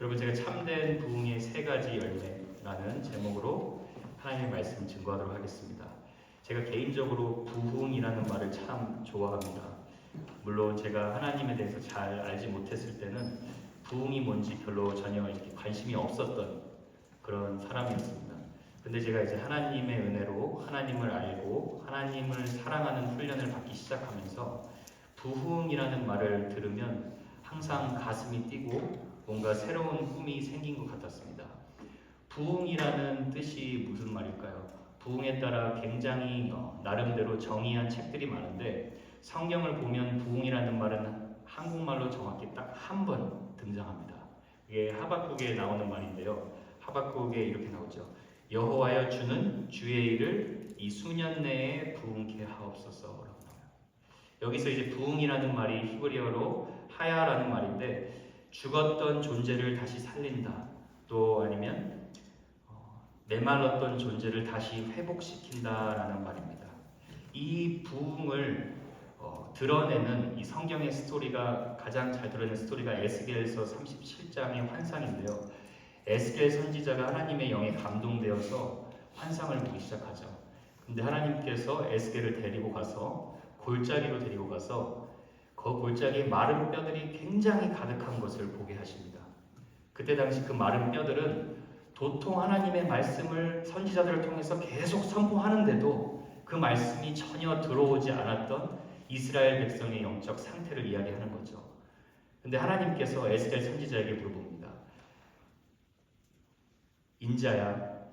여러분, 제가 참된 부흥의 세 가지 열매라는 제목으로 하나님의 말씀 증거하도록 하겠습니다. 제가 개인적으로 부흥이라는 말을 참 좋아합니다. 물론 제가 하나님에 대해서 잘 알지 못했을 때는 부흥이 뭔지 별로 전혀 이렇게 관심이 없었던 그런 사람이었습니다. 근데 제가 이제 하나님의 은혜로 하나님을 알고 하나님을 사랑하는 훈련을 받기 시작하면서 부흥이라는 말을 들으면 항상 가슴이 뛰고 뭔가 새로운 꿈이 생긴 것 같았습니다. 부흥이라는 뜻이 무슨 말일까요? 부흥에 따라 굉장히 나름대로 정의한 책들이 많은데 성경을 보면 부흥이라는 말은 한국말로 정확히 딱 한 번 등장합니다. 이게 하박국에 나오는 말인데요. 하박국에 이렇게 나오죠. 여호와여 주는 주의 일을 이 수년 내에 부흥케 하옵소서라고 나와요. 여기서 이제 부흥이라는 말이 히브리어로 하야라는 말인데 죽었던 존재를 다시 살린다. 또 아니면 메말랐던 존재를 다시 회복시킨다라는 말입니다. 이 부흥을 드러내는 이 성경의 스토리가 가장 잘 드러내는 스토리가 에스겔서 37장의 환상인데요. 에스겔 선지자가 하나님의 영에 감동되어서 환상을 보기 시작하죠. 근데 하나님께서 에스겔을 데리고 가서 골짜기로 데리고 가서 그 골짜기에 마른 뼈들이 굉장히 가득한 것을 보게 하십니다. 그때 당시 그 마른 뼈들은 도통 하나님의 말씀을 선지자들을 통해서 계속 선포하는데도 그 말씀이 전혀 들어오지 않았던 이스라엘 백성의 영적 상태를 이야기하는 거죠. 근데 하나님께서 에스겔 선지자에게 물어봅니다. 인자야,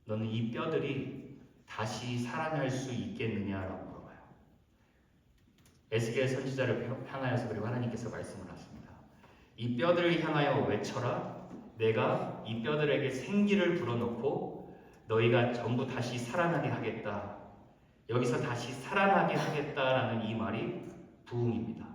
너는 이 뼈들이 다시 살아날 수 있겠느냐라고 물어봐요. 에스겔 선지자를 향하여서 그리고 하나님께서 말씀을 하십니다. 이 뼈들을 향하여 외쳐라. 내가 이 뼈들에게 생기를 불어넣고 너희가 전부 다시 살아나게 하겠다. 여기서 다시 살아나게 하겠다라는 이 말이 부흥입니다.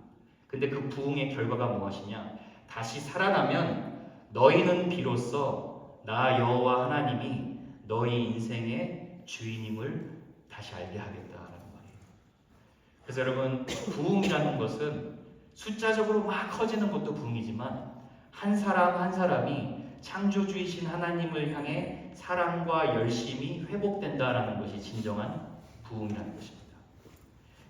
근데 그 부흥의 결과가 무엇이냐? 다시 살아나면 너희는 비로소 나 여호와 하나님이 너희 인생의 주인임을 다시 알게 하겠다라는 말이에요. 그래서 여러분, 부흥이라는 것은 숫자적으로 막 커지는 것도 부흥이지만 한 사람 한 사람이 창조주이신 하나님을 향해 사랑과 열심이 회복된다라는 것이 진정한 부흥이라는 것입니다.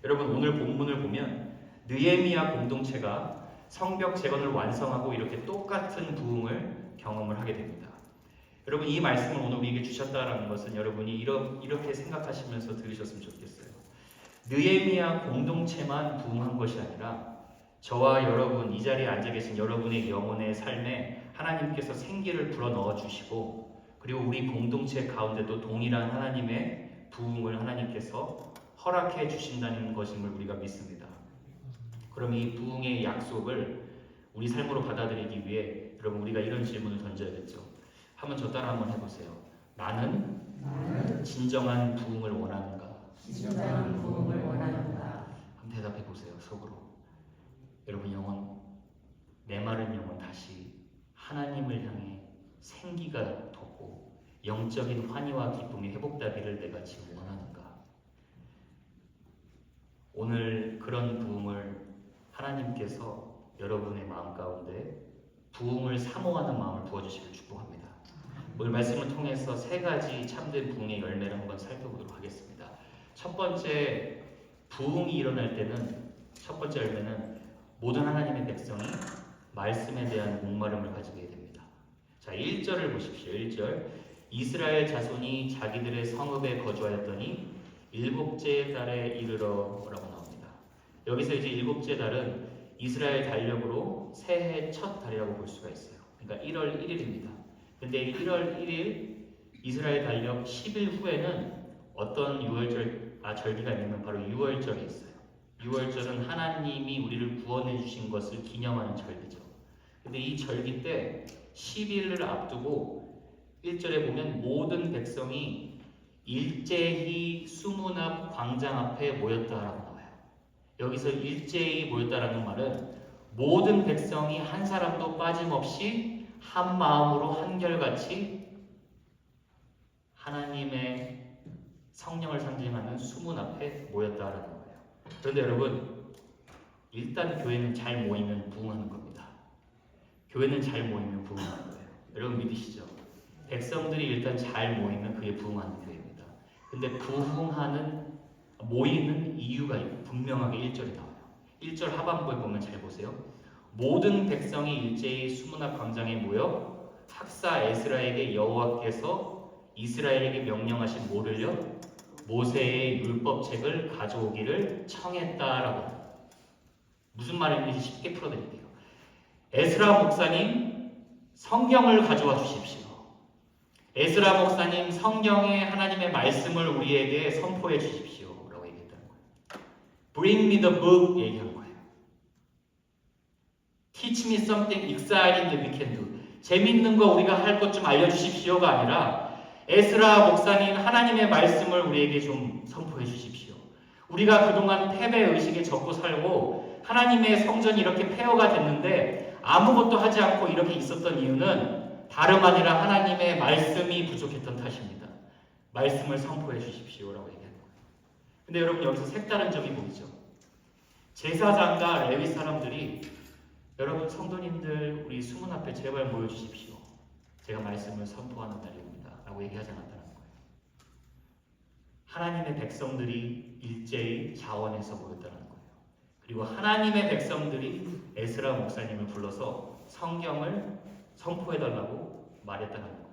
여러분, 오늘 본문을 보면 느헤미야 공동체가 성벽 재건을 완성하고 이렇게 똑같은 부흥을 경험을 하게 됩니다. 여러분, 이 말씀을 오늘 우리에게 주셨다라는 것은 여러분이 이렇게 생각하시면서 들으셨으면 좋겠어요. 느헤미야 공동체만 부흥한 것이 아니라 저와 여러분, 이 자리에 앉아 계신 여러분의 영혼의 삶에 하나님께서 생기를 불어넣어 주시고 그리고 우리 공동체 가운데도 동일한 하나님의 부흥을 하나님께서 허락해 주신다는 것임을 우리가 믿습니다. 그럼 이 부흥의 약속을 우리 삶으로 받아들이기 위해 여러분, 우리가 이런 질문을 던져야겠죠. 한번 저 따라 한번 해보세요. 나는 진정한 부흥을 원하는가? 진정한 부흥을 원하는가? 한번 대답해 보세요. 속으로. 여러분, 영혼, 메마른 영혼 다시 하나님을 향해 생기가 돋고 영적인 환희와 기쁨이 회복되기를 내가 지금 원하는가? 오늘 그런 부흥을 하나님께서 여러분의 마음 가운데 부흥을 사모하는 마음을 부어주시길 축복합니다. 오늘 말씀을 통해서 세 가지 참된 부흥의 열매를 한번 살펴보도록 하겠습니다. 첫 번째, 부흥이 일어날 때는 첫 번째 열매는 모든 하나님의 백성이 말씀에 대한 목마름을 가지게 됩니다. 자, 1절을 보십시오. 1절. 이스라엘 자손이 자기들의 성읍에 거주하였더니 일곱째 달에 이르러 라고 나옵니다. 여기서 이제 일곱째 달은 이스라엘 달력으로 새해 첫 달이라고 볼 수가 있어요. 그러니까 1월 1일입니다. 근데 1월 1일 이스라엘 달력 10일 후에는 어떤 절기가 있냐면 바로 유월절이 있어요. 유월절은 하나님이 우리를 구원해 주신 것을 기념하는 절기죠. 근데 이 절기 때 10일을 앞두고 1절에 보면 모든 백성이 일제히 수문 앞 광장 앞에 모였다라고 나와요. 여기서 일제히 모였다라는 말은 모든 백성이 한 사람도 빠짐없이 한 마음으로 한결같이 하나님의 성령을 상징하는 수문 앞에 모였다라는 거예요. 그런데 여러분, 일단 교회는 잘 모이면 부흥하는 겁니다. 교회는 잘 모이면 부흥하는 거예요. 여러분 믿으시죠? 백성들이 일단 잘 모이면 그게 부흥하는 교회입니다. 근데 모이는 이유가 분명하게 1절에 나와요. 1절 하반부에 보면 잘 보세요. 모든 백성이 일제히 수문앞 광장에 모여 학사 에스라에게 여호와께서 이스라엘에게 명령하신 뭐를요? 모세의 율법책을 가져오기를 청했다라고 합니다. 무슨 말인지 쉽게 풀어드릴게요. 에스라 목사님 성경을 가져와 주십시오. 에스라 목사님 성경의 하나님의 말씀을 우리에게 선포해 주십시오 라고 얘기했다는 거예요. Bring me the book 얘기한 거예요. Teach me something exciting that we can do. 재밌는 거 우리가 할 것 좀 알려주십시오가 아니라 에스라 목사님 하나님의 말씀을 우리에게 좀 선포해 주십시오. 우리가 그동안 패배의식에 젖고 살고 하나님의 성전이 이렇게 폐허가 됐는데 아무것도 하지 않고 이렇게 있었던 이유는 다름 아니라 하나님의 말씀이 부족했던 탓입니다. 말씀을 선포해 주십시오라고 얘기하는 거예요. 근데 여러분 여기서 색다른 점이 보이죠? 제사장과 레위 사람들이 여러분 성도님들 우리 수문 앞에 제발 모여주십시오. 제가 말씀을 선포하는 날입니다. 라고 얘기하지 않았다는 거예요. 하나님의 백성들이 일제히 자원해서 모였다는 거예요. 그리고 하나님의 백성들이 에스라 목사님을 불러서 성경을 선포해달라고 말했다는 거예요.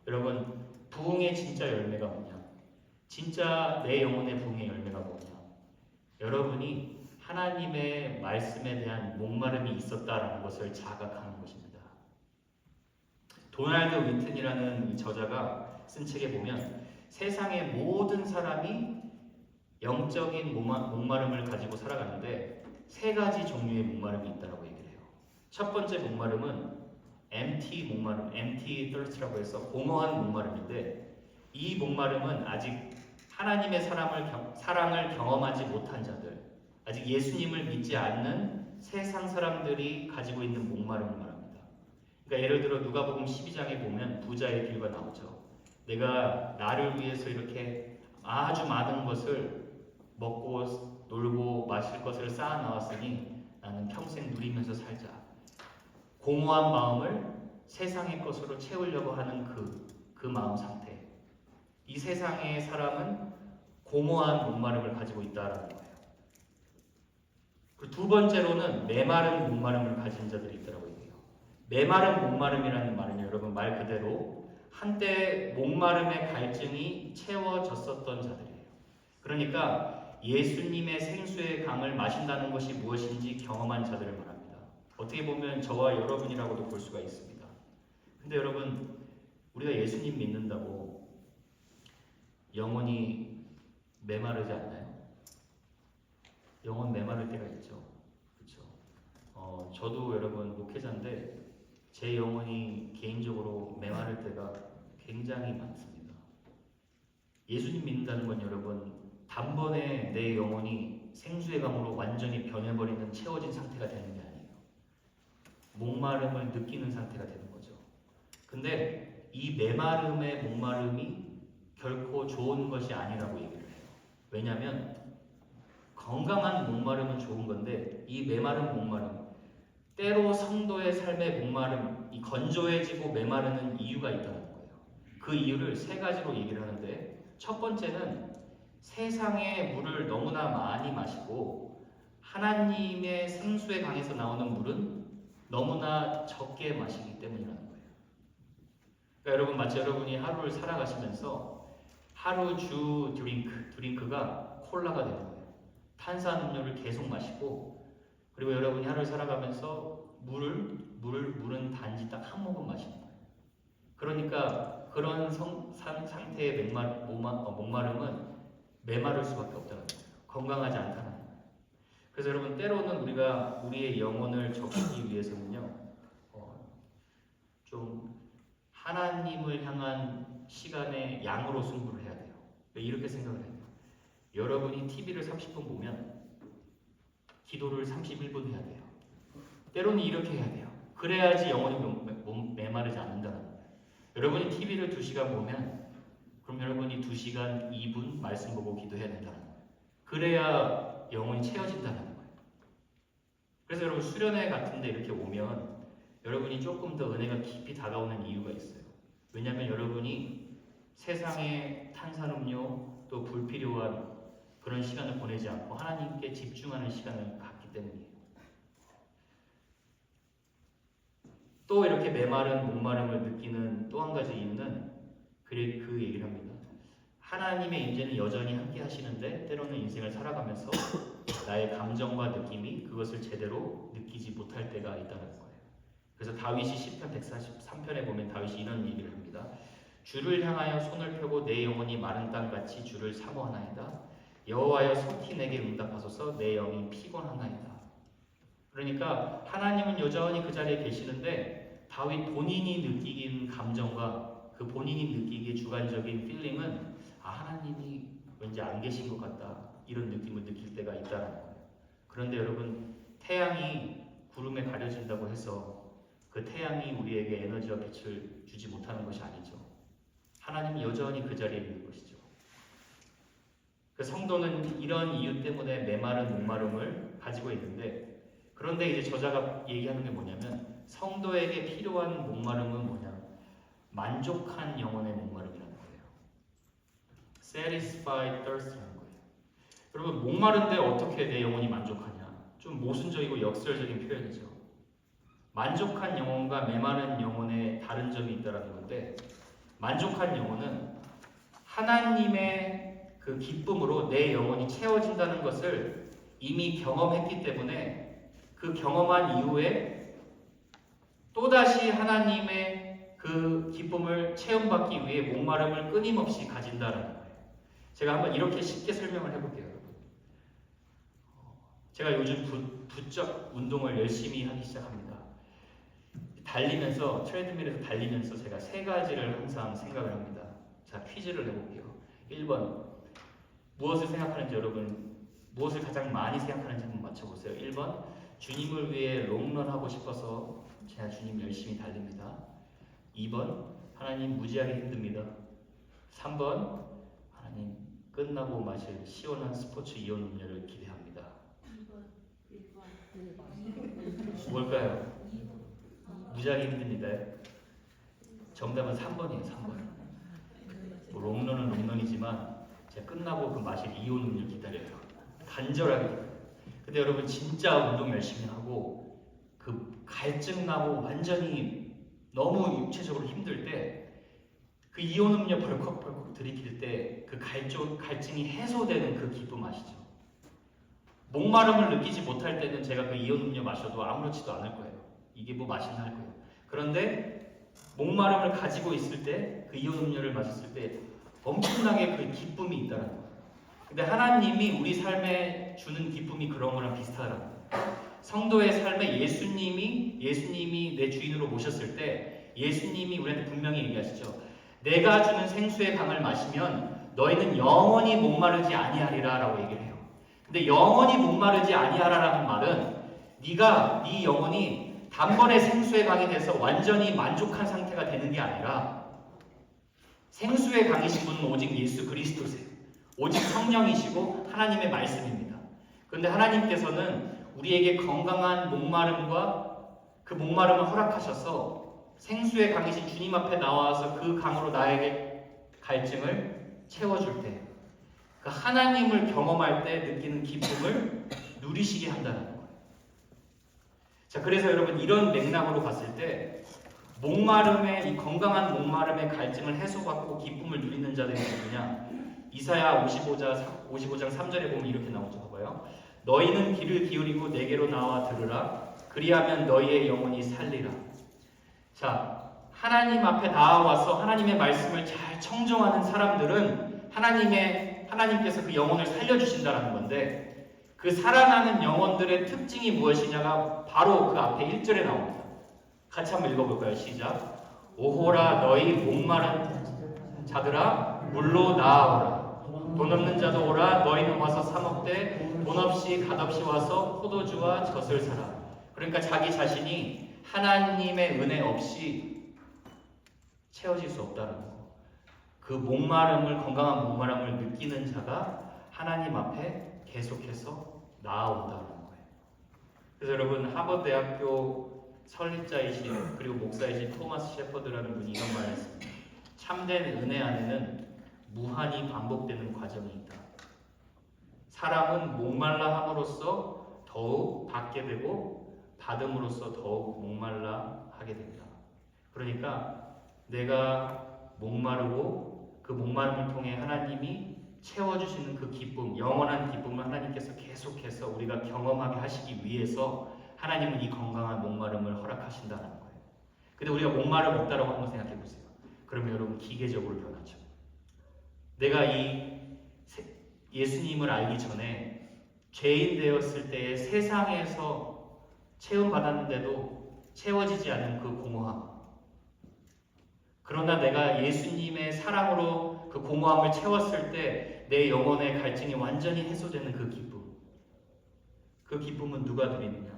여러분 부흥의 진짜 열매가 뭐냐? 진짜 내 영혼의 부흥의 열매가 뭐냐? 여러분이 하나님의 말씀에 대한 목마름이 있었다라는 것을 자각하는 것입니다. 도널드 윈튼이라는 이 저자가 쓴 책에 보면 세상의 모든 사람이 영적인 목마름을 가지고 살아가는데 세 가지 종류의 목마름이 있다고 얘기를 해요. 첫 번째 목마름은 empty 목마름, empty thirst라고 해서 공허한 목마름인데 이 목마름은 아직 하나님의 사랑을 경험하지 못한 자들, 아직 예수님을 믿지 않는 세상 사람들이 가지고 있는 목마름을 말합니다. 그러니까 예를 들어 누가복음 12장에 보면 부자의 비유가 나오죠. 내가 나를 위해서 이렇게 아주 많은 것을 먹고 놀고 마실 것을 쌓아 나왔으니 나는 평생 누리면서 살자. 공허한 마음을 세상의 것으로 채우려고 하는 그 마음 상태. 이 세상의 사람은 공허한 목마름을 가지고 있다라는 거예요. 그리고 두 번째로는 메마른 목마름을 가진 자들이 있다고 얘기해요. 메마른 목마름이라는 말은 여러분 말 그대로 한때 목마름의 갈증이 채워졌었던 자들이에요. 그러니까 예수님의 생수의 강을 마신다는 것이 무엇인지 경험한 자들을 말합니다. 어떻게 보면 저와 여러분이라고도 볼 수가 있습니다. 근데 여러분 우리가 예수님 믿는다고 영혼이 메마르지 않나요? 영혼 메마를 때가 있죠. 그렇죠? 저도 여러분 목회자인데 제 영혼이 개인적으로 메마를 때가 굉장히 많습니다. 예수님 믿는다는 건 여러분 단번에 내 영혼이 생수의 강으로 완전히 변해버리는 채워진 상태가 되는 게 아니에요. 목마름을 느끼는 상태가 되는 거죠. 근데 이 메마름의 목마름이 결코 좋은 것이 아니라고 얘기를 해요. 왜냐하면 건강한 목마름은 좋은 건데 이 메마른 목마름, 때로 성도의 삶의 목마름, 이 건조해지고 메마르는 이유가 있다는 거예요. 그 이유를 세 가지로 얘기를 하는데 첫 번째는 세상의 물을 너무나 많이 마시고 하나님의 생수의 강에서 나오는 물은 너무나 적게 마시기 때문이라는 거예요. 그러니까 여러분 마치 여러분이 하루를 살아가시면서 하루 주 드링크가 콜라가 되는 거예요. 탄산음료를 계속 마시고 그리고 여러분이 하루를 살아가면서 물은 단지 딱 한 모금 마시는 거예요. 그러니까 그런 상태의 목마름은 메마를 수밖에 없다는 거예요. 건강하지 않다는 거예요. 그래서 여러분 때로는 우리가 우리의 영혼을 적시기 위해서는요 좀 하나님을 향한 시간의 양으로 승부를 해야 돼요. 이렇게 생각을 해요. 여러분이 TV를 30분 보면 기도를 31분 해야 돼요. 때로는 이렇게 해야 돼요. 그래야지 영혼이 메마르지 않는다는 거예요. 여러분이 TV를 2시간 보면 그럼 여러분이 2시간 2분 말씀 보고 기도해야 된다는 거예요. 그래야 영혼이 채워진다는 거예요. 그래서 여러분 수련회 같은 데 이렇게 오면 여러분이 조금 더 은혜가 깊이 다가오는 이유가 있어요. 왜냐하면 여러분이 세상의 탄산음료 또 불필요한 그런 시간을 보내지 않고 하나님께 집중하는 시간을 갖기 때문이에요. 또 이렇게 메마른 목마름을 느끼는 또 한 가지 이유는 그 얘기를 합니다. 하나님의 임재는 여전히 함께 하시는데 때로는 인생을 살아가면서 나의 감정과 느낌이 그것을 제대로 느끼지 못할 때가 있다는 거예요. 그래서 다윗이 시편 143편에 보면 다윗이 이런 얘기를 합니다. 주를 향하여 손을 펴고 내 영혼이 마른 땅같이 주를 사모하나이다. 여호와여 속히 내게 응답하소서. 내 영이 피곤하나이다. 그러니까 하나님은 여전히 그 자리에 계시는데 다윗 본인이 느끼는 감정과 그 본인이 느끼기에 주관적인 필링은 하나님이 왠지 안 계신 것 같다, 이런 느낌을 느낄 때가 있다는 거예요. 그런데 여러분, 태양이 구름에 가려진다고 해서 그 태양이 우리에게 에너지와 빛을 주지 못하는 것이 아니죠. 하나님이 여전히 그 자리에 있는 것이죠. 그 성도는 이런 이유 때문에 메마른 목마름을 가지고 있는데, 그런데 이제 저자가 얘기하는 게 뭐냐면 성도에게 필요한 목마름은 뭐냐? 만족한 영혼의 목마름이라는 거예요. Satisfied thirst라는 거예요. 여러분, 목마른데 어떻게 내 영혼이 만족하냐? 좀 모순적이고 역설적인 표현이죠. 만족한 영혼과 메마른 영혼의 다른 점이 있다는 건데, 만족한 영혼은 하나님의 그 기쁨으로 내 영혼이 채워진다는 것을 이미 경험했기 때문에 그 경험한 이후에 또다시 하나님의 그 기쁨을 체험받기 위해 목마름을 끊임없이 가진다는 거예요. 제가 한번 이렇게 쉽게 설명을 해볼게요, 여러분. 제가 요즘 부쩍 운동을 열심히 하기 시작합니다. 달리면서, 트레드밀에서 달리면서 제가 세 가지를 항상 생각을 합니다. 자, 퀴즈를 내볼게요. 1번, 무엇을 생각하는지 여러분, 무엇을 가장 많이 생각하는지 한번 맞춰보세요. 1번, 주님을 위해 롱런하고 싶어서 제가 주님 열심히 달립니다. 2번, 하나님 무지하게 힘듭니다. 3번, 하나님 끝나고 마실 시원한 스포츠 이온 음료를 기대합니다. 1번. 뭘까요? 무지하게 힘듭니다. 정답은 3번이에요. 3번. 뭐 롱런은 롱런이지만 제가 끝나고 그 마실 이온 음료를 기다려요. 간절하게. 근데 여러분, 진짜 운동 열심히 하고 그 갈증 나고 완전히 너무 육체적으로 힘들 때 그 이온 음료 벌컥벌컥 들이킬 때 그 갈증이 해소되는 그 기쁨 아시죠? 목마름을 느끼지 못할 때는 제가 그 이온 음료 마셔도 아무렇지도 않을 거예요. 이게 뭐 맛있나 할 거예요. 그런데 목마름을 가지고 있을 때, 그 이온 음료를 마셨을 때 엄청나게 그 기쁨이 있다는 거예요. 근데 하나님이 우리 삶에 주는 기쁨이 그런 거랑 비슷하다는 거예요. 성도의 삶에 예수님이 내 주인으로 모셨을 때 예수님이 우리한테 분명히 얘기하시죠. 내가 주는 생수의 강을 마시면 너희는 영원히 목마르지 아니하리라 라고 얘기를 해요. 근데 영원히 목마르지 아니하라라는 말은 네 영혼이 단번에 생수의 강이 돼서 완전히 만족한 상태가 되는 게 아니라 생수의 강이신 분은 오직 예수 그리스도세요. 오직 성령이시고 하나님의 말씀입니다. 그런데 하나님께서는 우리에게 건강한 목마름과 그 목마름을 허락하셔서 생수의 강이신 주님 앞에 나와서 그 강으로 나에게 갈증을 채워줄 때, 그 하나님을 경험할 때 느끼는 기쁨을 누리시게 한다는 거예요. 자, 그래서 여러분, 이런 맥락으로 봤을 때 목마름의, 이 건강한 목마름의 갈증을 해소받고 기쁨을 누리는 자들이 누구냐? 이사야 55장 3절에 보면 이렇게 나오죠. 봐봐요. 너희는 귀를 기울이고 내게로 나와 들으라. 그리하면 너희의 영혼이 살리라. 자, 하나님 앞에 나와서 하나님의 말씀을 잘 청정하는 사람들은 하나님께서 그 영혼을 살려주신다는 건데, 그 살아나는 영혼들의 특징이 무엇이냐가 바로 그 앞에 1절에 나옵니다. 같이 한번 읽어볼까요? 시작. 오호라 너희 목마른 자들아 물로 나아오라. 돈 없는 자도 오라. 너희는 와서 사 먹되 돈 없이 갓없이 와서 포도주와 젖을 사라. 그러니까 자기 자신이 하나님의 은혜 없이 채워질 수 없다는 거. 그 목마름을, 건강한 목마름을 느끼는 자가 하나님 앞에 계속해서 나아온다는 거예요. 그래서 여러분, 하버드대학교 설립자이신 그리고 목사이신 토마스 셰퍼드라는 분이 이런 말을 했습니다. 참된 은혜 안에는 무한히 반복되는 과정이 있다. 사람은 목말라 함으로써 더욱 받게 되고 받음으로써 더욱 목말라 하게 된다. 그러니까 내가 목마르고 그 목마름을 통해 하나님이 채워주시는 그 기쁨, 영원한 기쁨을 하나님께서 계속해서 우리가 경험하게 하시기 위해서 하나님은 이 건강한 목마름을 허락하신다는 거예요. 근데 우리가 목마름 없다라고 한번 생각해 보세요. 그러면 여러분 기계적으로 변하죠. 내가 이 예수님을 알기 전에 죄인 되었을 때에 세상에서 체험받았는데도 채워지지 않은 그 공허함. 그러나 내가 예수님의 사랑으로 그 공허함을 채웠을 때 내 영혼의 갈증이 완전히 해소되는 그 기쁨. 그 기쁨은 누가 누리느냐?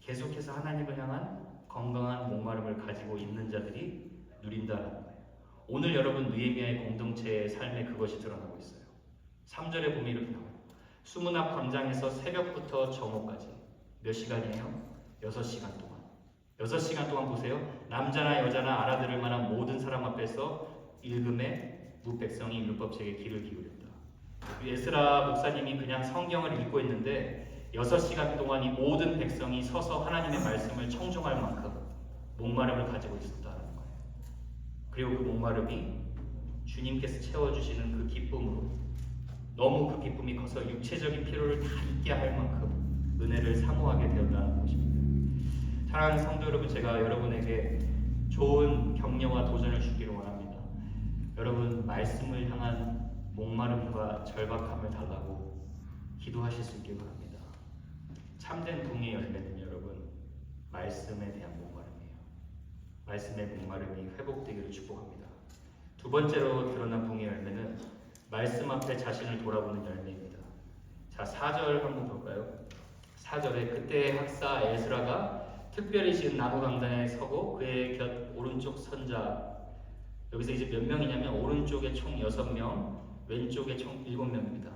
계속해서 하나님을 향한 건강한 목마름을 가지고 있는 자들이 누린다는 거예요. 오늘 여러분 느헤미야의 공동체의 삶에 그것이 드러나고 있어요. 3절에 보면 이렇게 나와요. 수문 앞 광장에서 새벽부터 정오까지 몇 시간이에요? 6시간 동안. 6시간 동안 보세요. 남자나 여자나 알아들을 만한 모든 사람 앞에서 일금의 무백성이 율법책에 귀를 기울였다. 에스라 목사님이 그냥 성경을 읽고 있는데 6시간 동안 이 모든 백성이 서서 하나님의 말씀을 청종할 만큼 목마름을 가지고 있었다는 거예요. 그리고 그 목마름이 주님께서 채워주시는 그 기쁨으로 너무 그 기쁨이 커서 육체적인 필요를 다 잊게 할 만큼 은혜를 사모하게 되었다는 것입니다. 사랑하는 성도 여러분, 제가 여러분에게 좋은 격려와 도전을 주기를 원합니다. 여러분 말씀을 향한 목마름과 절박함을 달라고 기도하실 수 있길 바랍니다. 참된 부흥의 열매는 여러분 말씀에 대한 목마름이에요. 말씀의 목마름이 회복되기를 축복합니다. 두 번째로 드러난 부흥의 열매는 말씀 앞에 자신을 돌아보는 열매입니다. 자, 4절 한번 볼까요? 4절에 그때 학사 에스라가 특별히 지은 나무 강단에 서고 그의 곁 오른쪽 선자, 여기서 이제 몇 명이냐면 오른쪽에 총 6명, 왼쪽에 총 7명입니다.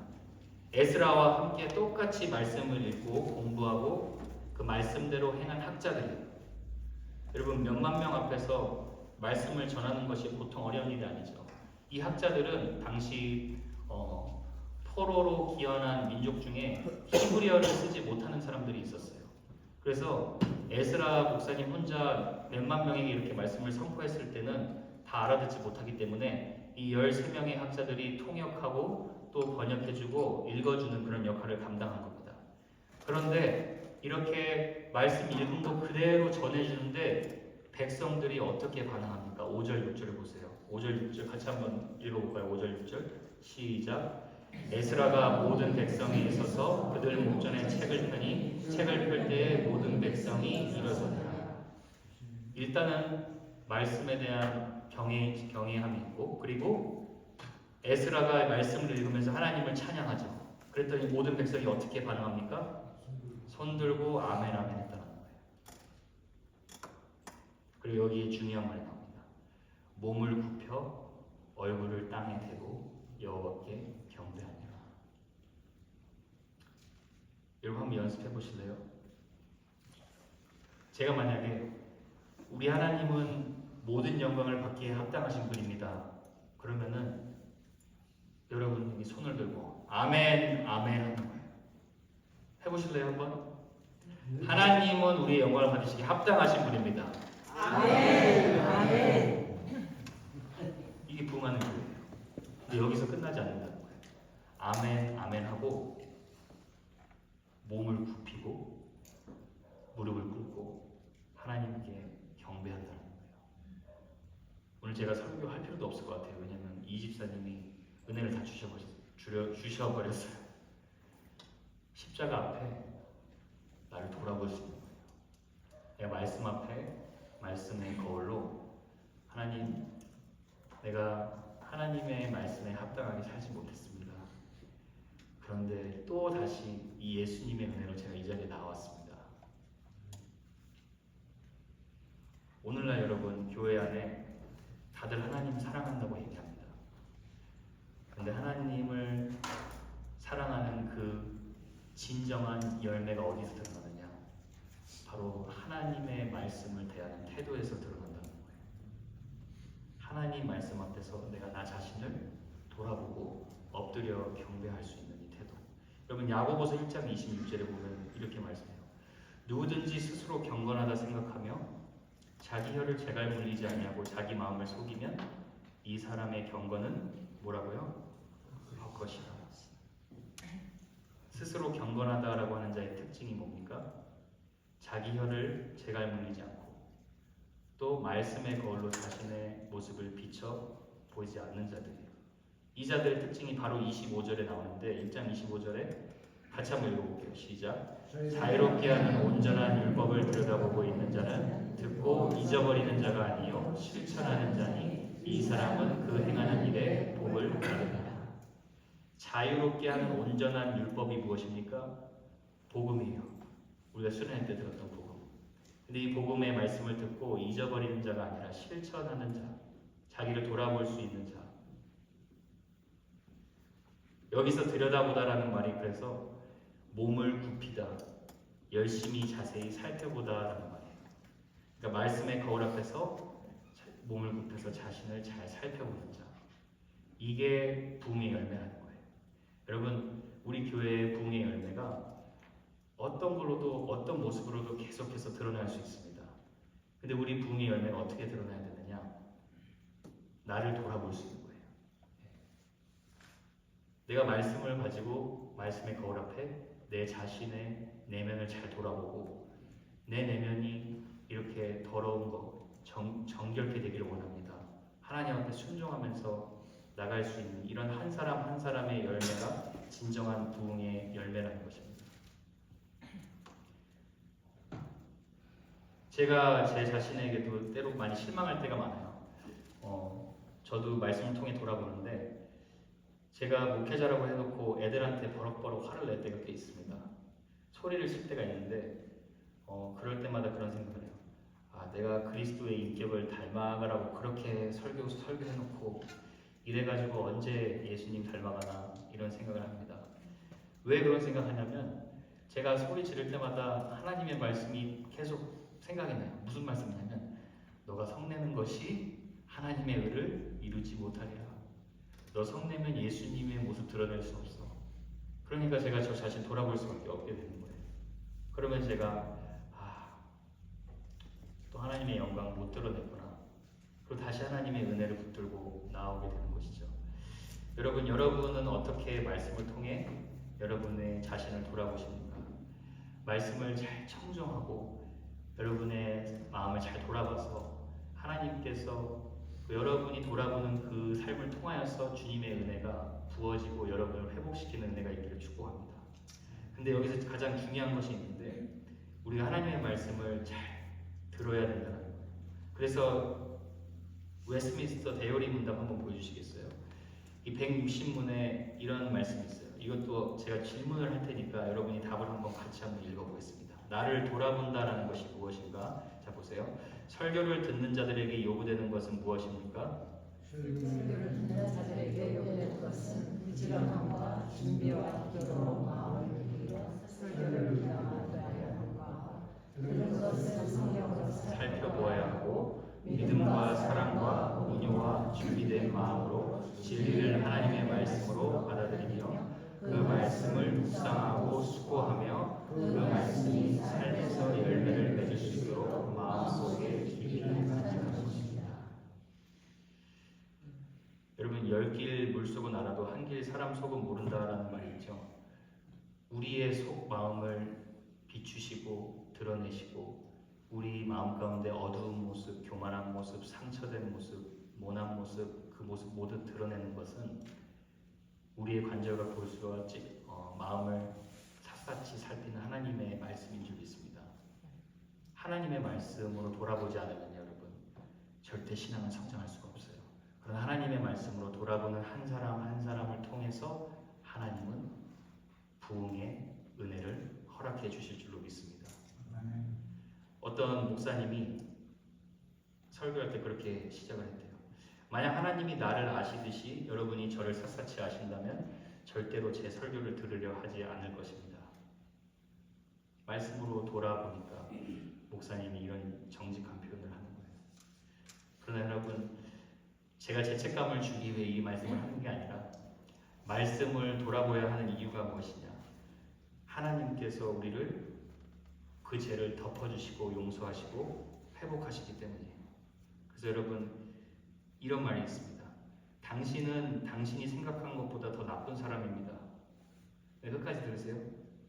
에스라와 함께 똑같이 말씀을 읽고 공부하고 그 말씀대로 행한 학자들이에요. 여러분 몇만 명 앞에서 말씀을 전하는 것이 보통 어려운 일이 아니죠. 이 학자들은 당시 포로로 기원한 민족 중에 히브리어를 쓰지 못하는 사람들이 있었어요. 그래서 에스라 목사님 혼자 몇만 명에게 이렇게 말씀을 선포했을 때는 다 알아듣지 못하기 때문에 이 13명의 학자들이 통역하고 또 번역해주고 읽어주는 그런 역할을 감당한 겁니다. 그런데 이렇게 말씀 읽은 거 그대로 전해주는데 백성들이 어떻게 반응합니까? 5절, 6절을 보세요. 5절, 6절 같이 한번 읽어볼까요? 5절, 6절 시작. 에스라가 모든 백성이 있어서 그들 목전에 책을 펴니 책을 펼 때에 모든 백성이 일어서니라. 일단은 말씀에 대한 경외함이 있고, 그리고 에스라가 말씀을 읽으면서 하나님을 찬양하죠. 그랬더니 모든 백성이 어떻게 반응합니까? 손 들고 아멘 아멘 했다는 거예요. 그리고 여기에 중요한 말이 나옵니다. 몸을 굽혀 얼굴을 땅에 대고 여호와께 경배하니라. 여러분 한번 연습해 보실래요? 제가 만약에 우리 하나님은 모든 영광을 받기에 합당하신 분입니다. 그러면은 여러분 손을 들고 아멘 아멘 하는 거예요. 해보실래요 한번? 하나님은 우리의 영광을 받으시기에 합당하신 분입니다. 아멘 아멘. 이게 부흥하는 거예요. 근데 여기서 끝나지 않는다는 거예요. 아멘 아멘 하고 몸을 굽히고 무릎을 꿇고 하나님께 경배한다는 거예요. 오늘 제가 설교할 필요도 없을 것 같아요. 왜냐하면 이 집사님이 은혜를 다 주셔버렸어요. 십자가 앞에 나를 돌아볼 수 있는 거예요. 내가 말씀 앞에 말씀의 거울로 하나님, 내가 하나님의 말씀에 합당하게 살지 못했습니다. 그런데 또 다시 이 예수님의 은혜로 제가 이 자리에 나왔습니다. 오늘날 여러분 교회 안에 다들 하나님 사랑한다고 얘기합니다. 그런데 하나님을 사랑하는 그 진정한 열매가 어디서 드러나느냐? 바로 하나님의 말씀을 대하는 태도에서 드러난다는 거예요. 하나님 말씀 앞에서 내가 나 자신을 돌아보고 엎드려 경배할 수 있는 이 태도. 여러분 야고보서 1장 26절에 보면 이렇게 말씀해요. 누구든지 스스로 경건하다 생각하며 자기 혀를 재갈 물리지 아니하고 자기 마음을 속이면 이 사람의 경건은 뭐라고요? 헛것이라. 스스로 경건하다라고 하는 자의 특징이 뭡니까? 자기 혀를 재갈 물리지 않고 또 말씀의 거울로 자신의 모습을 비춰 보이지 않는 자들이에요. 이 자들의 특징이 바로 25절에 나오는데 1장 25절에 같이 한번 읽어볼게요. 시작. 자유롭게 하는 온전한 율법을 들여다보고 있는 자는 듣고 잊어버리는 자가 아니요 실천하는 자니 이 사람은 그 행하는 일에 복을 받으리라. 자유롭게 하는 온전한 율법이 무엇입니까? 복음이에요. 우리가 수련회 때 들었던 복음. 근데 이 복음의 말씀을 듣고 잊어버리는 자가 아니라 실천하는 자, 자기를 돌아볼 수 있는 자. 여기서 들여다보다라는 말이 그래서 몸을 굽히다, 열심히 자세히 살펴보다라는 말이에요. 그러니까 말씀의 거울 앞에서 몸을 굽혀서 자신을 잘 살펴보는 자. 이게 부흥의 열매라는 거예요. 여러분, 우리 교회의 부흥의 열매가 어떤 걸로도 어떤 모습으로도 계속해서 드러날 수 있습니다. 근데 우리 부흥의 열매가 어떻게 드러나야 되느냐? 나를 돌아볼 수 있는 거예요. 내가 말씀을 가지고 말씀의 거울 앞에 내 자신의 내면을 잘 돌아보고 내 내면이 이렇게 더러운 것, 정결케 되기를 원합니다. 하나님 앞에 순종하면서 나갈 수 있는 이런 한 사람 한 사람의 열매가 진정한 부흥의 열매라는 것입니다. 제가 제 자신에게도 때로 많이 실망할 때가 많아요. 저도 말씀을 통해 돌아보는데 제가 목회자라고 해놓고 애들한테 버럭버럭 화를 낼 때가 꽤 있습니다. 소리를 칠 때가 있는데 그럴 때마다 그런 생각을 해요. 아, 내가 그리스도의 인격을 닮아가라고 그렇게 설교해놓고 이래가지고 언제 예수님 닮아가나 이런 생각을 합니다. 왜 그런 생각하냐면 제가 소리 지를 때마다 하나님의 말씀이 계속 생각이 나요. 무슨 말씀이냐면 너가 성내는 것이 하나님의 의를 이루지 못하리라. 너 성내면 예수님의 모습 드러낼 수 없어. 그러니까 제가 저 자신 돌아볼 수밖에 없게 되는 거예요. 그러면 제가 또 하나님의 영광 못 드러냈구나. 그리고 다시 하나님의 은혜를 붙들고 나오게 되는 것이죠. 여러분은 어떻게 말씀을 통해 여러분의 자신을 돌아보십니까? 말씀을 잘 청정하고 여러분의 마음을 잘 돌아봐서 하나님께서 여러분이 돌아보는 그 삶을 통하여서 주님의 은혜가 부어지고 여러분을 회복시키는 은혜가 있기를 축복합니다. 근데 여기서 가장 중요한 것이 있는데 우리가 하나님의 말씀을 잘 들어야 된다는 거예요. 그래서 웨스트민스터 대요리 문답 한번 보여주시겠어요? 이 160문에 이런 말씀이 있어요. 이것도 제가 질문을 할 테니까 여러분이 답을 한번 같이 한번 읽어보겠습니다. 나를 돌아본다라는 것이 무엇인가? 자 보세요. 설교를 듣는 자들에게 요구되는 것은 무엇입니까? 설교를 듣는 자들에게 요구되는 것은 부지런함과 준비와 기도로 마음을 들여 설교를 기도하여야 함과 들은 것을 성령으로 살펴보아야 하고 믿음과 사랑과 온유와 준비된 마음으로 진리를 하나님의 말씀으로 받아들이며 그 말씀을 묵상하고 수고하며 그 말씀이 삶에서 열매를 맺을 수 있도록 마음속에 깊이 간직하는 것입니다. 여러분, 10길 물속은 알아도 한 길 사람 속은 모른다라는 말이 있죠. 우리의 속 마음을 비추시고 드러내시고 우리 마음 가운데 어두운 모습, 교만한 모습, 상처된 모습, 모난 모습, 그 모습 모두 드러내는 것은 우리의 관절과 골수와 마음을 샅샅이 살피는 하나님의 말씀인 줄 믿습니다. 하나님의 말씀으로 돌아보지 않으면 여러분 절대 신앙은 성장할 수가 없어요. 그러나 하나님의 말씀으로 돌아보는 한 사람 한 사람을 통해서 하나님은 부흥의 은혜를 허락해 주실 줄로 믿습니다. 어떤 목사님이 설교할 때 그렇게 시작을 했대요. 만약 하나님이 나를 아시듯이 여러분이 저를 샅샅이 아신다면 절대로 제 설교를 들으려 하지 않을 것입니다. 말씀으로 돌아보니까 목사님이 이런 정직한 표현을 하는 거예요. 그러나 여러분, 제가 죄책감을 주기 위해 이 말씀을 하는 게 아니라 말씀을 돌아보아야 하는 이유가 무엇이냐? 하나님께서 우리를 그 죄를 덮어주시고 용서하시고 회복하시기 때문이에요. 그래서 여러분, 이런 말이 있습니다. 당신은 당신이 생각한 것보다 더 나쁜 사람입니다. 네, 끝까지 들으세요.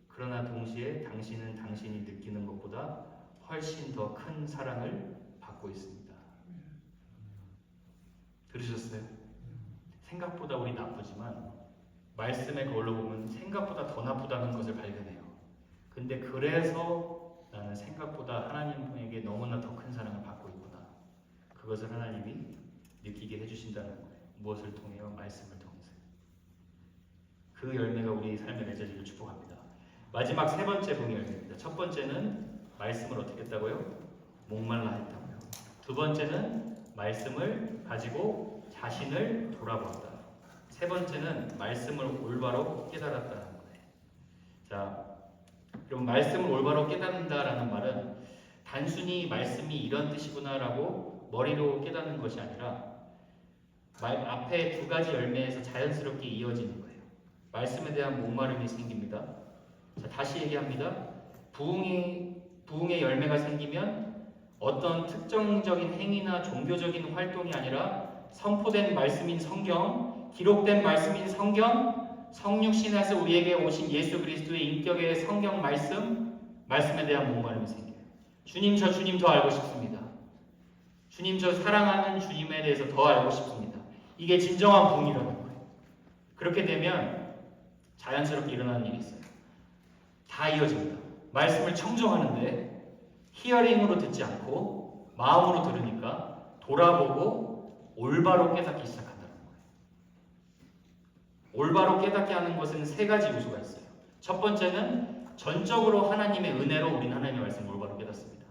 그러나 동시에 당신은 당신이 느끼는 것보다 훨씬 더 큰 사랑을 받고 있습니다. 들으셨어요? 생각보다 우리 나쁘지만 말씀의 거울로 보면 생각보다 더 나쁘다는 것을 발견해요. 근데 그래서 나는 생각보다 하나님에게 너무나 더 큰 사랑을 받고 있구나. 그것을 하나님이 느끼게 해주신다는 거예요. 무엇을 통해요? 말씀을 통해서. 그 열매가 우리 삶에 맺어지길 축복합니다. 마지막 세 번째 봉의 열매입니다. 첫 번째는 말씀을 어떻게 했다고요? 목말라 했다고요. 두 번째는 말씀을 가지고 자신을 돌아보았다. 세 번째는 말씀을 올바로 깨달았다는 거예요. 자, 그럼 말씀을 올바로 깨닫는다라는 말은 단순히 말씀이 이런 뜻이구나라고 머리로 깨닫는 것이 아니라 앞에 두 가지 열매에서 자연스럽게 이어지는 거예요. 말씀에 대한 목마름이 생깁니다. 자, 다시 얘기합니다. 부흥의 열매가 생기면 어떤 특정적인 행위나 종교적인 활동이 아니라 선포된 말씀인 성경, 기록된 말씀인 성경, 성육신에서 우리에게 오신 예수 그리스도의 인격의 성경 말씀에 대한 목마름이 생겨요. 주님, 저 주님 더 알고 싶습니다. 주님, 저 사랑하는 주님에 대해서 더 알고 싶습니다. 이게 진정한 부흥이라는 거예요. 그렇게 되면 자연스럽게 일어나는 일이 있어요. 다 이어집니다. 말씀을 청정하는데 히어링으로 듣지 않고 마음으로 들으니까 돌아보고 올바로 깨닫기 시작한다는 거예요. 올바로 깨닫게 하는 것은 세 가지 요소가 있어요. 첫 번째는 전적으로 하나님의 은혜로 우리는 하나님의 말씀을 올바로 깨닫습니다.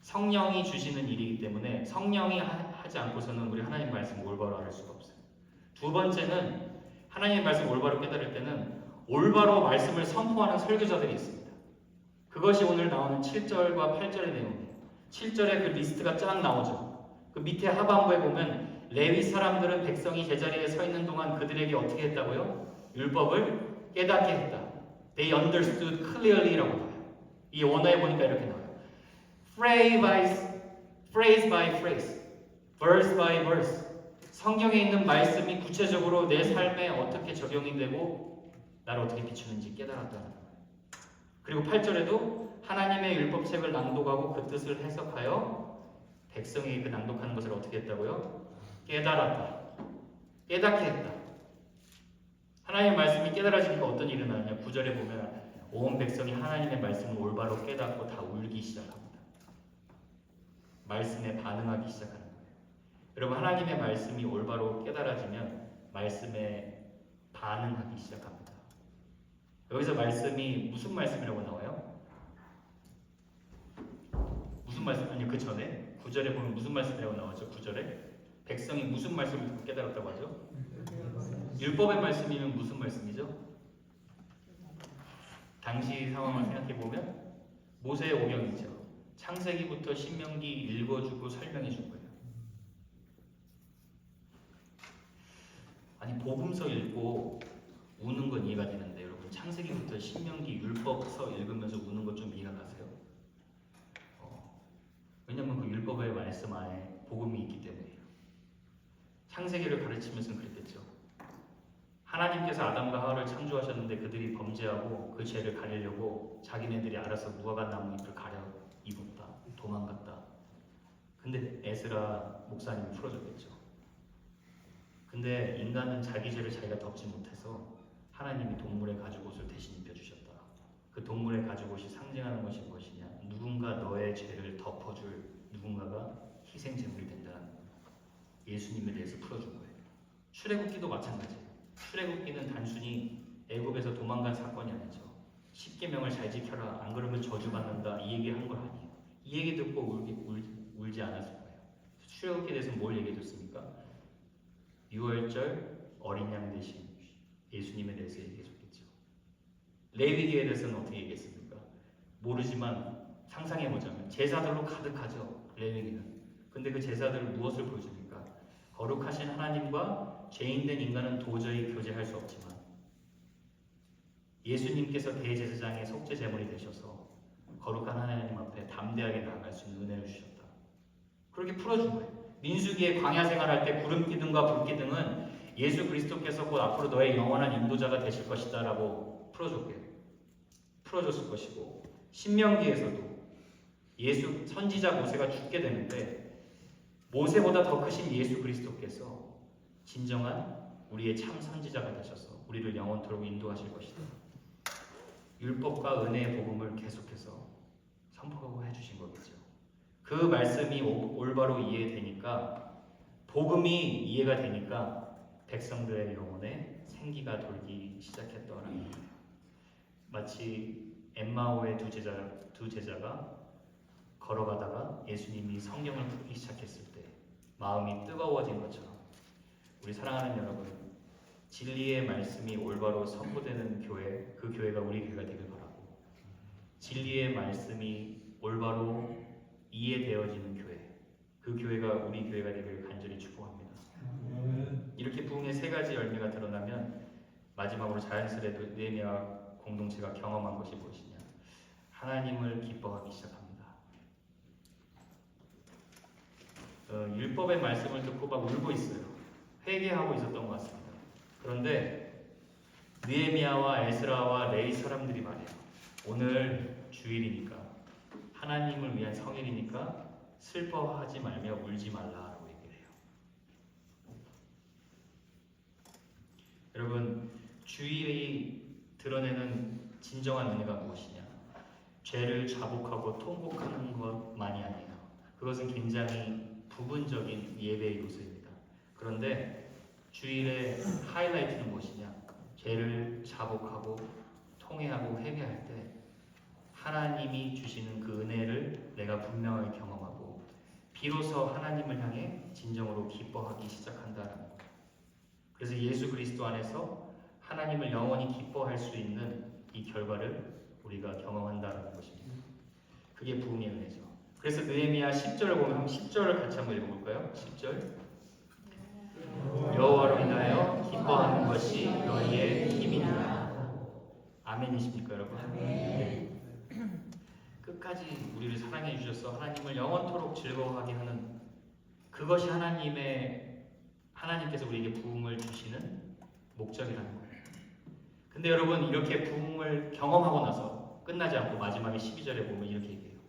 성령이 주시는 일이기 때문에 성령이 하지 않고서는 우리 하나님 말씀을 올바로 알 수가 없어요. 두 번째는 하나님의 말씀을 올바로 깨달을 때는 올바로 말씀을 선포하는 설교자들이 있습니다. 그것이 오늘 나오는 7절과 8절의 내용이에요. 7절에 그 리스트가 쫙 나오죠. 그 밑에 하반부에 보면 레위 사람들은 백성이 제자리에 서 있는 동안 그들에게 어떻게 했다고요? 율법을 깨닫게 했다. They understood clearly라고 나와요. 이 원어에 보니까 이렇게 나와요. Phrase by phrase, verse by verse. 성경에 있는 말씀이 구체적으로 내 삶에 어떻게 적용이 되고 나를 어떻게 비추는지 깨달았다는 거예요. 그리고 8절에도 하나님의 율법책을 낭독하고 그 뜻을 해석하여 백성에게 그 낭독하는 것을 어떻게 했다고요? 깨달았다. 깨닫게 했다. 하나님의 말씀이 깨달아지니까 어떤 일이 일어나느냐. 9절에 보면 온 백성이 하나님의 말씀을 올바로 깨닫고 다 울기 시작합니다. 말씀에 반응하기 시작하는 거예요. 여러분, 하나님의 말씀이 올바로 깨달아지면 말씀에 반응하기 시작합니다. 여기서 말씀이 무슨 말씀이라고 나와요? 무슨 말씀? 아니, 그 전에 9절에 보면 무슨 말씀이라고 나오죠? 9절에 백성이 무슨 말씀을 듣고 깨달았다고 하죠? 율법의 말씀이면 무슨 말씀이죠? 당시 상황을 생각해 보면 모세의 오경이죠. 창세기부터 신명기 읽어주고 설명해 준 거예요. 아니, 복음서 읽고 우는 건 이해가 되는데 여러분, 창세기부터 신명기 율법서 읽으면서 우는 것 좀 이해가 가세요? 왜냐면 그 율법의 말씀 안에 복음이 있기 때문이에요. 창세기를 가르치면서는 그랬겠죠. 하나님께서 아담과 하와를 창조하셨는데 그들이 범죄하고 그 죄를 가리려고 자기네들이 알아서 무화과 나무 잎을 가려 입었다. 도망갔다. 근데 에스라 목사님이 풀어줬겠죠. 근데 인간은 자기 죄를 자기가 덮지 못해서 하나님이 동물의 가죽옷을 대신 입혀주셨다. 그 동물의 가죽옷이 상징하는 것이 무엇이냐? 누군가 너의 죄를 덮어줄 누군가가 희생제물이 된다는 거예요. 예수님에 대해서 풀어준 거예요. 출애굽기도 마찬가지예요. 출애굽기는 단순히 애굽에서 도망간 사건이 아니죠. 10계명을 잘 지켜라. 안 그러면 저주받는다. 이 얘기 한 걸 아니에요. 이 얘기 듣고 울지 않았을 거예요. 출애굽기에 대해서 뭘 얘기해 줬습니까? 유월절 어린 양 대신 예수님에 대해서 얘기해 줬겠죠. 레위기에 대해서는 어떻게 얘기했습니까? 모르지만 상상해보자면 제사들로 가득하죠. 레위기는. 근데 그 제사들은 무엇을 보여줍니까? 거룩하신 하나님과 죄인된 인간은 도저히 교제할 수 없지만 예수님께서 대제사장의 속죄 제물이 되셔서 거룩한 하나님 앞에 담대하게 나아갈 수 있는 은혜를 주셨다. 그렇게 풀어준 거예요. 민수기의 광야 생활할 때 구름 기둥과 불 기둥은 예수 그리스도께서 곧 앞으로 너의 영원한 인도자가 되실 것이다 라고 풀어줬을 것이고, 신명기에서도 예수 선지자 모세가 죽게 되는데 모세보다 더 크신 예수 그리스도께서 진정한 우리의 참 선지자가 되셔서 우리를 영원토록 인도하실 것이다. 율법과 은혜의 복음을 계속해서 선포해 주신 거겠죠. 그 말씀이 올바로 이해되니까, 복음이 이해가 되니까 백성들의 영혼에 생기가 돌기 시작했더라는 거예요. 마치 엠마오의 두 제자가 걸어가다가 예수님이 성경을 풀기 시작했을 때 마음이 뜨거워진 것처럼, 우리 사랑하는 여러분, 진리의 말씀이 올바로 선포되는 교회, 그 교회가 우리 교회가 되길 바라고, 진리의 말씀이 올바로 이해되어지는 교회, 그 교회가 우리 교회가 되길 간절히 축복합니다. 이렇게 부흥의 세 가지 열매가 드러나면 마지막으로 자연스레 느헤미야 공동체가 경험한 것이 무엇이냐? 하나님을 기뻐하기 시작합니다. 율법의 말씀을 듣고 막 울고 있어요. 회개하고 있었던 것 같습니다. 그런데 느헤미야와 에스라와 레위 사람들이 말해요. 오늘 주일이니까, 하나님을 위한 성일이니까 슬퍼하지 말며 울지 말라라고 얘기를 해요. 여러분, 주일이 드러내는 진정한 은혜가 무엇이냐? 죄를 자복하고 통곡하는 것만이 아니에요. 그것은 굉장히 부분적인 예배의 요소입니다. 그런데 주일의 하이라이트는 무엇이냐? 죄를 자복하고 통회하고 회개할 때 하나님이 주시는 그 은혜를 내가 분명하게 경험하고 비로소 하나님을 향해 진정으로 기뻐하기 시작한다는 거예요. 그래서 예수 그리스도 안에서 하나님을 영원히 기뻐할 수 있는 이 결과를 우리가 경험한다는 것입니다. 그게 부흥의 은혜죠. 그래서 느헤미야 10절을 보면 10절을 같이 한번 읽어볼까요? 10절. 여호와로 인하여 기뻐하는 것이 너희의 힘이니라. 아멘이십니까, 여러분? 네. 끝까지 우리를 사랑해 주셔서 하나님을 영원토록 즐거워하게 하는 그것이 하나님께서 우리에게 부흥을 주시는 목적이라는 거예요. 근데 여러분, 이렇게 부흥을 경험하고 나서 끝나지 않고 마지막에 12절에 보면 이렇게 얘기해요.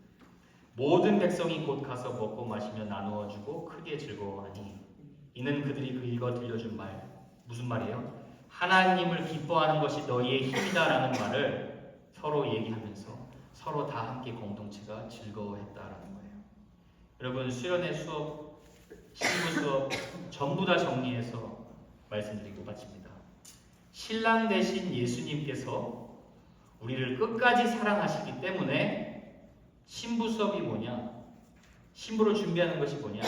모든 백성이 곧 가서 먹고 마시며 나누어 주고 크게 즐거워하니 이는 그들이 그 읽어 들려준 말, 무슨 말이에요? 하나님을 기뻐하는 것이 너희의 힘이다라는 말을 서로 얘기하면서 서로 다 함께 공동체가 즐거워했다라는 거예요. 여러분, 수련회 수업, 신부 수업 전부 다 정리해서 말씀드리고 마칩니다. 신랑 되신 예수님께서 우리를 끝까지 사랑하시기 때문에 신부 수업이 뭐냐? 신부를 준비하는 것이 뭐냐?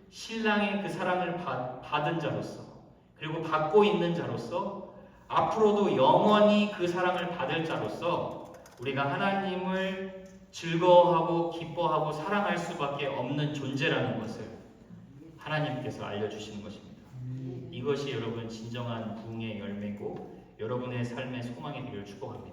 신랑의 그 사랑을 받은 자로서, 그리고 받고 있는 자로서, 앞으로도 영원히 그 사랑을 받을 자로서 우리가 하나님을 즐거워하고 기뻐하고 사랑할 수밖에 없는 존재라는 것을 하나님께서 알려주시는 것입니다. 이것이 여러분 진정한 부흥의 열매고 여러분의 삶의 소망이 되기를 축복합니다.